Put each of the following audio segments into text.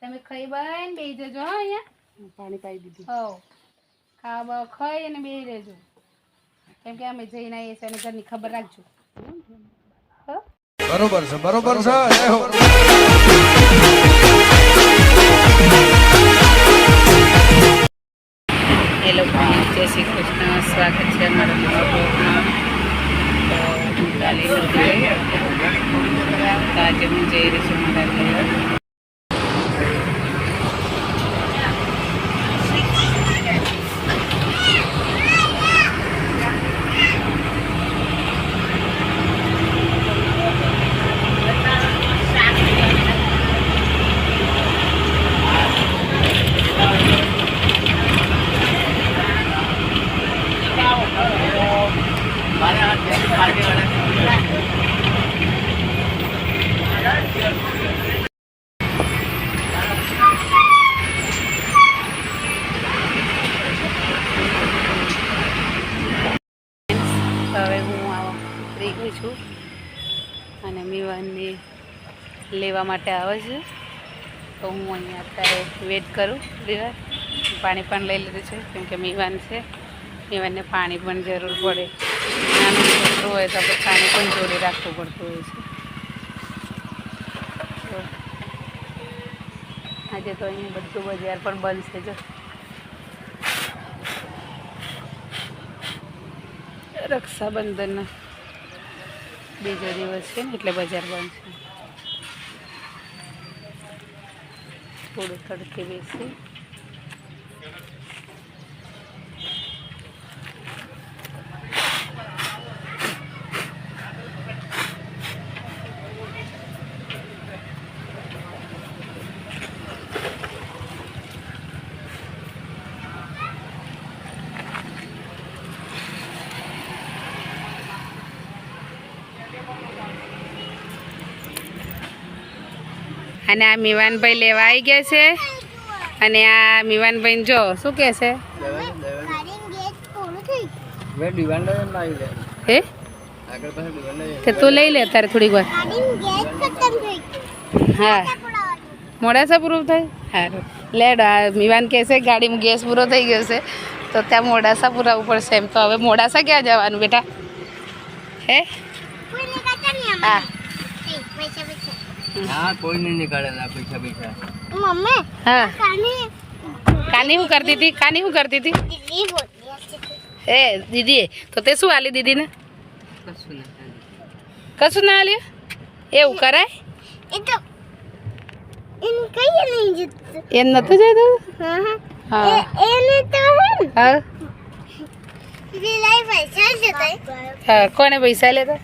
તમે ખાઈ બન બેસી જજો હા અહીંયા પાણી પાઈ દીધું. હો ખાવા ખાઈ અને બેસી રહેજો કેમ કે અમે જઈને આવીએ છીએ અને ઘરની ખબર રાખજો હો બરોબર છે બરોબર છે. હેલો ફ્રેન્ડ, જય શ્રી કૃષ્ણ. સ્વાગત છે અમારા નવા બ્લોગમાં. તો હું કાલે નથી આજે હું જઈ રહી છું મારા ઘરે. હવે હું ફ્રી ગઈ છું અને મીવાનને લેવા માટે આવે છે તો હું અહીંયા અત્યારે વેઇટ કરું થોડી વાર. પાણી પણ લઈ લીધું છે કેમ કે મીવાન છે, મીવાનને પાણી પણ જરૂર પડે. નાનું છોકરું હોય તો આપણે પાણી પણ જોડે રાખવું પડતું હોય છે. તો આજે તો અહીંયા બધું બજાર પણ બંધ છે. જો રક્ષાબંધનનો બીજો દિવસ છે ને એટલે બજાર બંધ છે. થોડું તડકે બેસી અને આ મીવાનભાઈ લેવા આવી ગયા છે. અને આ મીવાનભાઈ જો શું કહે છે હે તે તું લઈ લે તારે થોડીક વાર. હા મોડાસા પૂરું થાય સારું લેડ. આ મીવાન કહે છે ગાડીમાં ગેસ પૂરો થઈ ગયો છે તો ત્યાં મોડાસા પુરાવવું પડશે. એમ તો હવે મોડાસા ક્યાં જવાનું બેટા હે? હા હા કોઈ નહીં નીકળેલા પૈસા પૈસા. મમ્મી હા કાની શું કરતી હતી? કાની શું કરતી હતી? એ દીદી તો તે શું આલી દીદીને? કશું ના આલ્યું? એવું કરાય? એમ નતું જતું? હા હા કોને પૈસા લેતા?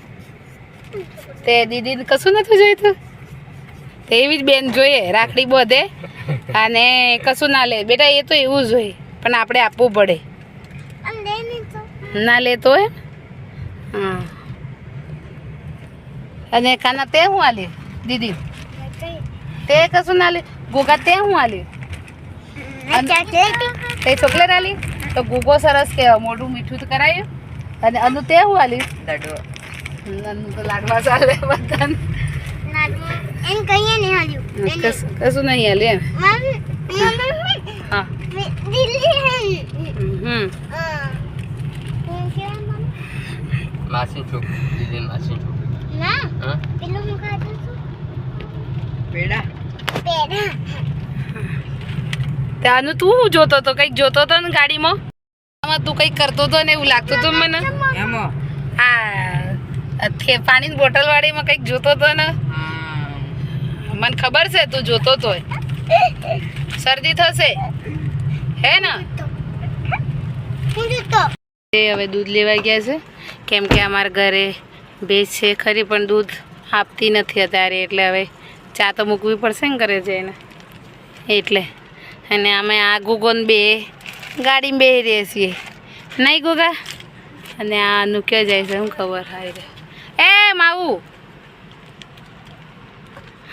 તે દીદીને કશું નતું જોઈતું? તે એવી જ બેન જોઈએ રાખડી બધે અને કશું ના લે બેટા. એ તો એવું જ હોય પણ આપણે આપવું પડે. ના લેતો હોય હા. અને કાના તે શું આલ્યું દીદી? તે કશું ના લે. ગોગા તે શું આલ્યું? તે ચોકલેટ આલી તો ગોગો સરસ કહેવાય, મોઢું મીઠું તો કરાયું. અને અનુ તે શું આલ્યું? અનુ તો લાડવા ચાલે બધાને. કશું નહીં હાલ્યું એમ. હા માસી છોકરી દીદી માસી છોકરી પેડા ત્યાંનું તું શું જોતો હતો? કંઈક જોતો હતો ને ગાડીમાં? તું કંઈક કરતો હતો ને એવું લાગતું હતું મને. હા પાણીની બોટલ વાળીમાં કંઈક જોતો હતો ને. મને ખબર છે તું જોતો તો. શરદી થશે હે ને? હવે દૂધ લેવા ગયા છે કેમ કે અમારા ઘરે ભેંસ છે ખરી પણ દૂધ આપતી નથી અત્યારે. એટલે હવે ચા તો મૂકવી પડશે ને ઘરે જઈને એટલે. અને અમે આ ગુગોન બે ગાડીમાં બેસી રહીએ છીએ નહીં ગુગા? અને આ નુક્યો જાય છે શું ખબર? હાઈ રે એ માવું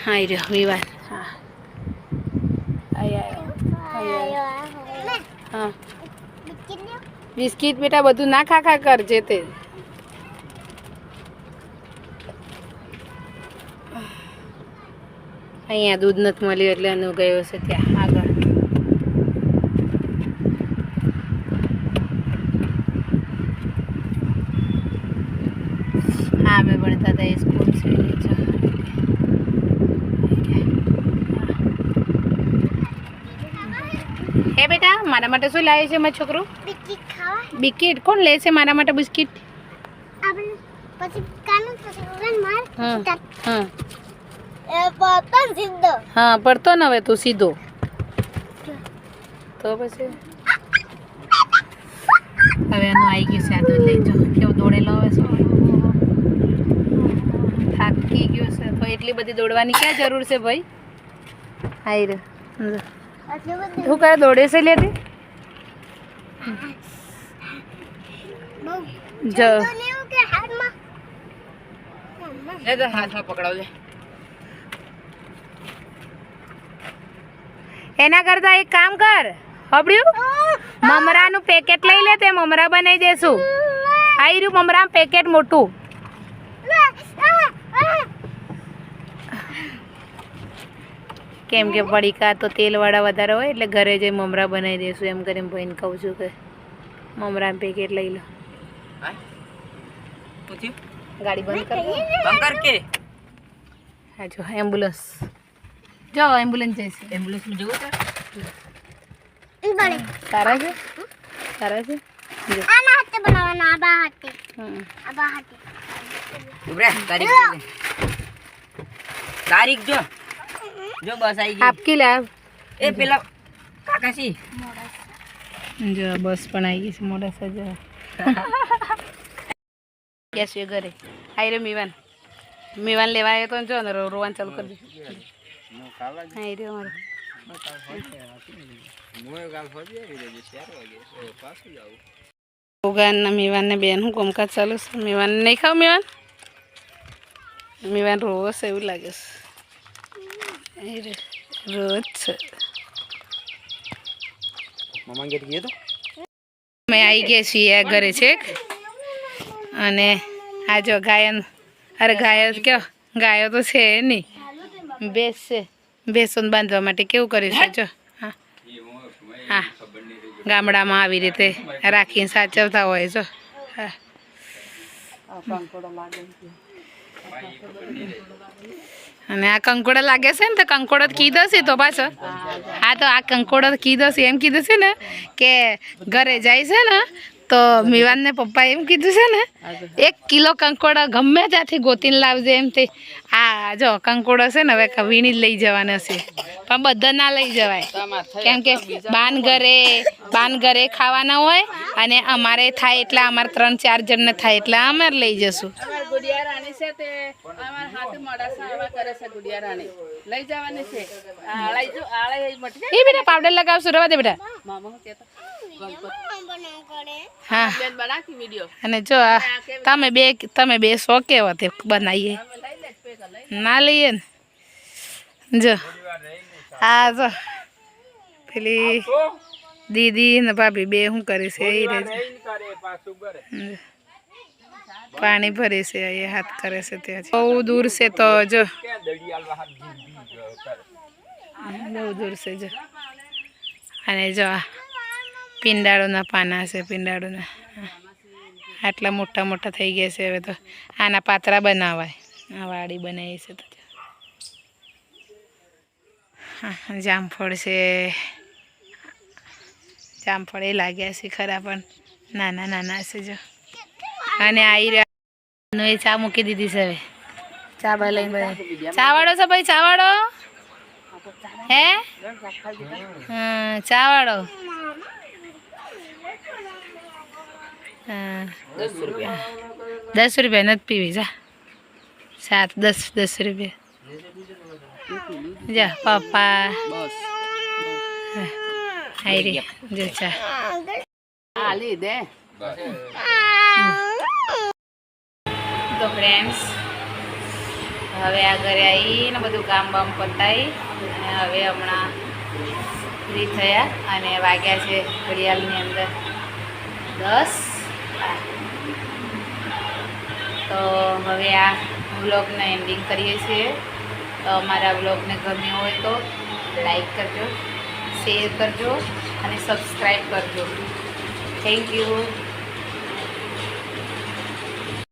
હાઈ રહ્યો વિવાદ. હા હા બિસ્કિટ બેટા બધું ના ખા કરજે તે. અહીંયા દૂધ નથી મળ્યું એટલે અનુ ગયો છે ત્યાં આગળ. હા અમે ભણતા હતા એ સ્કૂલ છે. હે બેટા મારા માટે શું લાવે છે મારો છોકરો? બિસ્કિટ. કોણ લે છે મારા માટે બિસ્કિટ? હા પડતો ને હવે તું સીધો તો પછી હવે એનું આવી ગયું છે આ દૂધ લઈ જો કેવો દોડેલો હવે છે. થાકી ગયો છે તો એટલી બધી દોડવાની ક્યાં જરૂર છે ભાઈ? હાઈ રે શું કરે દોડે છે લેતી હાથમાં પકડાવજે. એના કરતા એક કામ કર હબડ્યું મમરાનું પેકેટ લઈ લે તે મમરા બનાવી દેશું. આવી રહ્યું મમરા પેકેટ મોટું. કેમ કે પડીકા તો તેલવાળા વધારે હોય એટલે ઘરે જઈ મમરા બનાવી દઈશું એમ કરીને ભાઈને કહું છું કે મમરાનું પેકેટ લઈ લો. ગાડી બંધ કર કે હા જો એમ્બ્યુલન્સ જો એમ્બ્યુલન્સ જઈશે. એમ્બ્યુલન્સમાં જવું છે? સારા છે સારા છે. તારીખ જો જો બસ આવી ગઈ. આપકી લાવ એ પેલા કાકાસી જો બસ પણ આવી ગઈ છે મોડાસા જો. કેસ ઘરે આઈ રે મીવાન મીવાન લેવા આવ્યો તો જો ને રોવાન ચાલુ કરી દીધું. આઈ રે મારો ઉગાન ને મીવાન ને બેન હું કોમકાજ ચાલુ છે. મીવાન નહીં ખાવ મીવાન મીવાન રોવો છે એવું લાગે છે. રોજ છે મામા ઘેર ગયો તો અમે આવી ગયા છીએ આ ઘરે છે અને આ જો ગાયન અરે ગાયો કયો ગાયો તો છે નહીં ભેંસ છે. ભેંસોને બાંધવા માટે કેવું કર્યું છે જો. હા હા ગામડામાં આવી રીતે રાખીને સાચવતા હોય જો. હા અને આ કંકોડો લાગે છે ને તો કંકોડો કીધો છે તો પાછો. હા તો આ કંકોડો કીધો છે એમ કીધું છે ને કે ઘરે જાય છે ને તો મીવાનને પપ્પા એમ કીધું છે ને 1 કિલો કંકોડો ગમે ત્યાંથી ગોતીને લાવજે એમ તે. આ જો કંકોડો છે ને હવે વીણી જ લઈ જવાના છે પણ બધા ના લઈ જવાય કેમ કે બાન ઘરે ખાવાના હોય અને અમારે થાય એટલે અમારે 3-4 જણને થાય એટલે અમે લઈ જશું. એ બેટા પાવડર લગાવશું રવા દે બેટા. હા અને જો તમે બે શો કેવો તે બનાવીએ ના લઈએ ને જો. હા જો પેલી દીદી ને ભાભી બે શું કરે છે એ રહે પાણી ભરે છે એ હાથ કરે છે ત્યાં બહુ દૂર છે તો જો બહુ દૂર છે જો. અને જો પીંડાળોના પાના છે પીંડાળોના આટલા મોટા મોટા થઈ ગયા છે હવે તો આના પાતરા બનાવાય. આ વાડી બનાવી છે તો હા જામફળ છે. જામફળ એ લાગ્યા છે ખરા પણ નાના નાના છે જો. અને આવી રહ્યા એ ચા મૂકી દીધી છે હવે ચા બા લઈને બધા ચા વાળો છે ભાઈ ચા વાળો હે હા ચા વાળો 10 રૂપિયા નથી પીવી જા 7-10 રૂપિયા જા પપ્પા આઈ રે જો ચા આલી દે. તો ફ્રેન્ડ્સ હવે આ ઘરે આવીને બધું કામ બામ પતાવી અને હવે હમણાં ફ્રી થયા અને વાગ્યા છે ઘડિયાળની અંદર 10. તો હવે આ વ્લોગને એન્ડિંગ કરીએ છીએ અમારા બ્લોગને ગમ્યો હોય તો લાઈક કરજો, શેર કરજો અને સબસ્ક્રાઈબ કરજો. Thank you.